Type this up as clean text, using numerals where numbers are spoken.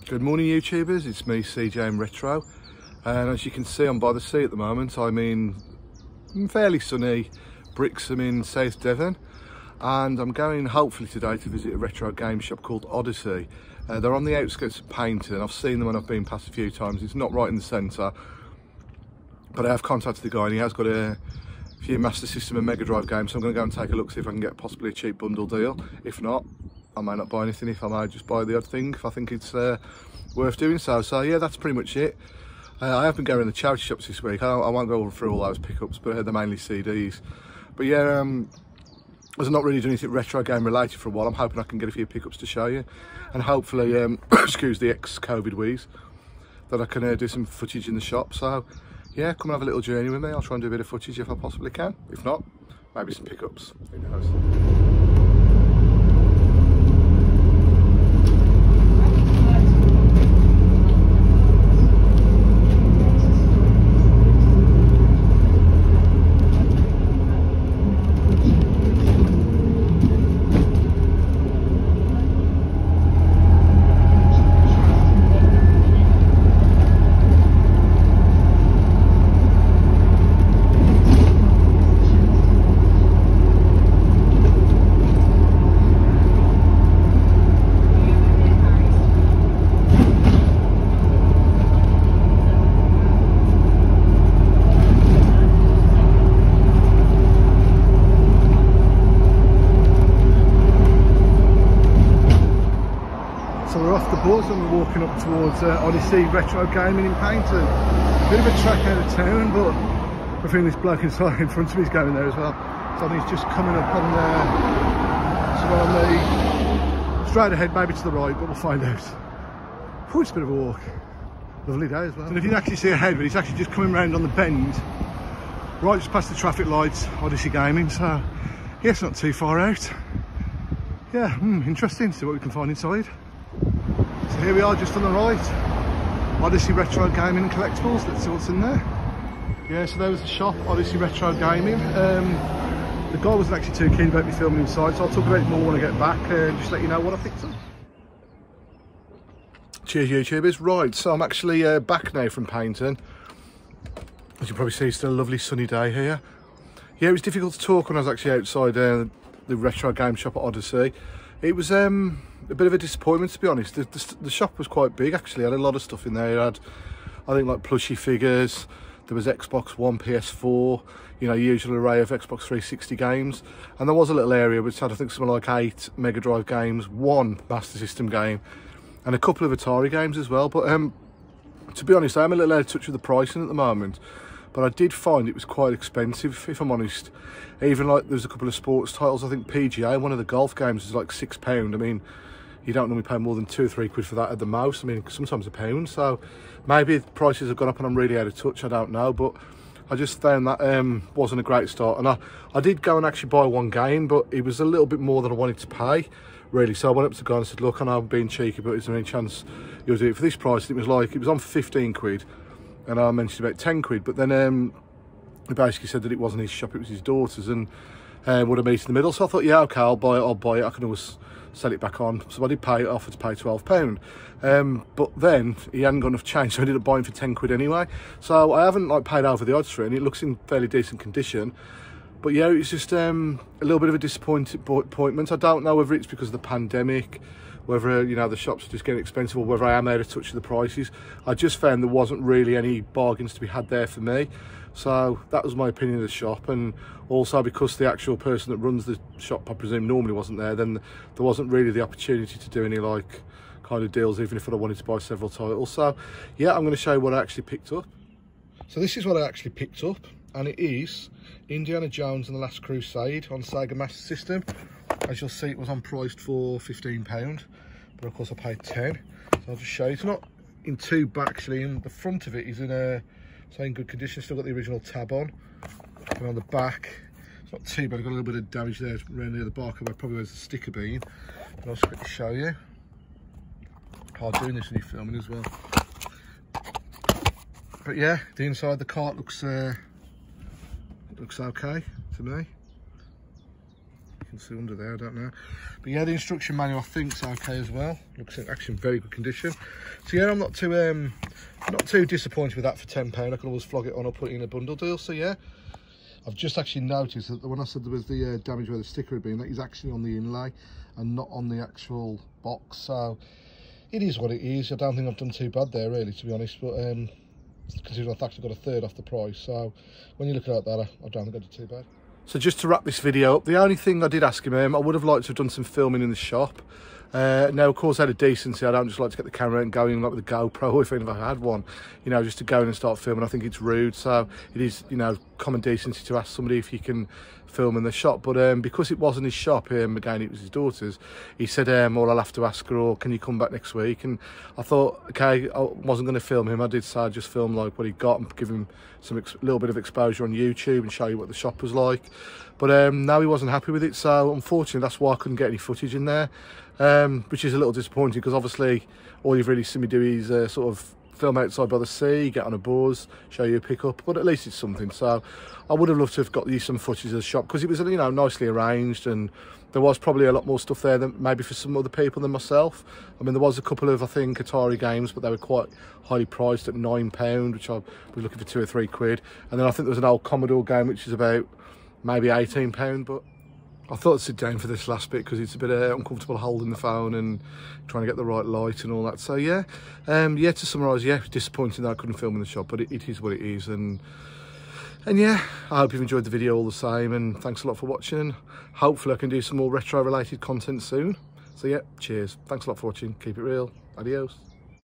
Good morning YouTubers, it's me CJ in Retro, and as you can see I'm by the sea at the moment. I'm in fairly sunny Brixham in South Devon, and I'm going hopefully today to visit a retro game shop called Odyssey. They're on the outskirts of Paynton. I've seen them when I've been past a few times. It's not right in the centre, but I have contacted the guy and he has got a few Master System and Mega Drive games, so I'm going to go and take a look, see if I can get possibly a cheap bundle deal. If not, I may not buy anything. If I may just buy the odd thing if I think it's worth doing so. So yeah, that's pretty much it. I have been going to the charity shops this week. I won't go through all those pickups, but they're mainly CDs. But yeah, as I'm not really doing anything retro game related for a while, I'm hoping I can get a few pickups to show you, and hopefully excuse the ex-COVID wheeze, that I can do some footage in the shop. So yeah, come and have a little journey with me. I'll try and do a bit of footage if I possibly can. If not, maybe some pickups, who knows. So we're off the bus and we're walking up towards Odyssey Retro Gaming in Paynton. Bit of a trek out of town, but I think this bloke inside in front of me is going there as well. So I think he's just coming up on the straight ahead, maybe to the right, but we'll find out. Oh, it's a bit of a walk. Lovely day as well. And if you can actually see ahead, but he's actually just coming round on the bend, right just past the traffic lights, Odyssey Gaming. So yeah, it's not too far out. Yeah, interesting. See what we can find inside. So here we are just on the right, Odyssey Retro Gaming and Collectibles. Let's see what's in there. Yeah, so there was the shop, Odyssey Retro Gaming. The guy wasn't actually too keen about me filming inside, so I'll talk about it more when I get back and just let you know what I picked up. Cheers YouTubers. Right, so I'm actually back now from Paynton. As you probably see, it's still a lovely sunny day here. Yeah, it was difficult to talk when I was actually outside the retro game shop at Odyssey. It was a bit of a disappointment, to be honest. The shop was quite big actually. It had a lot of stuff in there. It had, I think, like plushie figures. There was Xbox One, PS4, you know, usual array of Xbox 360 games. And there was a little area which had, I think, something like 8 Mega Drive games, 1 Master System game, and a couple of Atari games as well. But to be honest, I am a little out of touch with the pricing at the moment. But I did find it was quite expensive, if I'm honest. Even like there's a couple of sports titles. I think PGA, one of the golf games, is like £6. I mean, you don't normally pay more than £2 or £3 for that at the most. I mean, sometimes £1. So maybe the prices have gone up and I'm really out of touch. I don't know, but I just found that wasn't a great start. And I did go and actually buy one game, but it was a little bit more than I wanted to pay, really. So I went up to the guy and said, "Look, I know I'm being cheeky, but is there any chance you'll do it for this price?" And it was on for £15. And I mentioned about £10, but then he basically said that it wasn't his shop, it was his daughter's, and would have meet in the middle. So I thought, yeah, okay, I'll buy it. I can always sell it back on. So I did offer to pay £12. But then he hadn't got enough change, so I ended up buying for £10 anyway. So I haven't like paid over the odds for it, and it looks in fairly decent condition. But yeah, it's just a little bit of a disappointment. I don't know whether it's because of the pandemic, whether, you know, the shops are just getting expensive, or whether I am out of touch with the prices. I just found there wasn't really any bargains to be had there for me. So that was my opinion of the shop, and also because the actual person that runs the shop, I presume, normally wasn't there, then there wasn't really the opportunity to do any like kind of deals, even if I wanted to buy several titles. So yeah, I'm going to show you what I actually picked up. So this is what I actually picked up, and it is Indiana Jones and the Last Crusade on Sega Master System. As you'll see, it was on priced for £15, but of course I paid 10. So I'll just show you. It's not in too bad actually, and the front of it is in good condition. Still got the original tab on, and on the back it's not too bad. I've got a little bit of damage there around near the barcode, probably where's the sticker been. But I'll just quickly show you. Hard doing this when you're filming as well. But yeah, the inside of the cart looks okay to me. You can see under there, I don't know. But yeah, the instruction manual I think's okay as well. Looks like actually in very good condition. So yeah, I'm not too disappointed with that for £10. I can always flog it on or put it in a bundle deal. So yeah, I've just actually noticed that when I said there was the damage where the sticker had been, that is actually on the inlay and not on the actual box. So it is what it is. I don't think I've done too bad there really, to be honest, but considering I've actually got a third off the price, so when you look at that, I don't think I did too bad. So just to wrap this video up, the only thing I did ask him, I would have liked to have done some filming in the shop. Now, of course, out of decency, I don't just like to get the camera and go in like with a GoPro, if I had one, you know, just to go in and start filming. I think it's rude. So it is, you know, common decency to ask somebody if you can film in the shop. But because it wasn't his shop, again, it was his daughter's, he said, well, I'll have to ask her, or can you come back next week? And I thought, okay, I wasn't going to film him. I did say I'd just film like what he got and give him some little bit of exposure on YouTube and show you what the shop was like. But no, he wasn't happy with it. So unfortunately, that's why I couldn't get any footage in there. Which is a little disappointing, because obviously all you've really seen me do is sort of film outside by the sea, get on a buzz, show you a pickup, but at least it's something. So I would have loved to have got you some footage of the shop, because it was, you know, nicely arranged, and there was probably a lot more stuff there than maybe for some other people than myself. I mean, there was a couple of, I think, Atari games, but they were quite highly priced at £9, which I was looking for £2 or £3. And then I think there was an old Commodore game which is about maybe £18, but I thought I'd sit down for this last bit because it's a bit uncomfortable holding the phone and trying to get the right light and all that. So yeah, yeah, to summarise, yeah, disappointing that I couldn't film in the shop, but it is what it is. And yeah, I hope you've enjoyed the video all the same, and thanks a lot for watching. Hopefully I can do some more retro related content soon. So yeah, cheers. Thanks a lot for watching. Keep it real. Adios.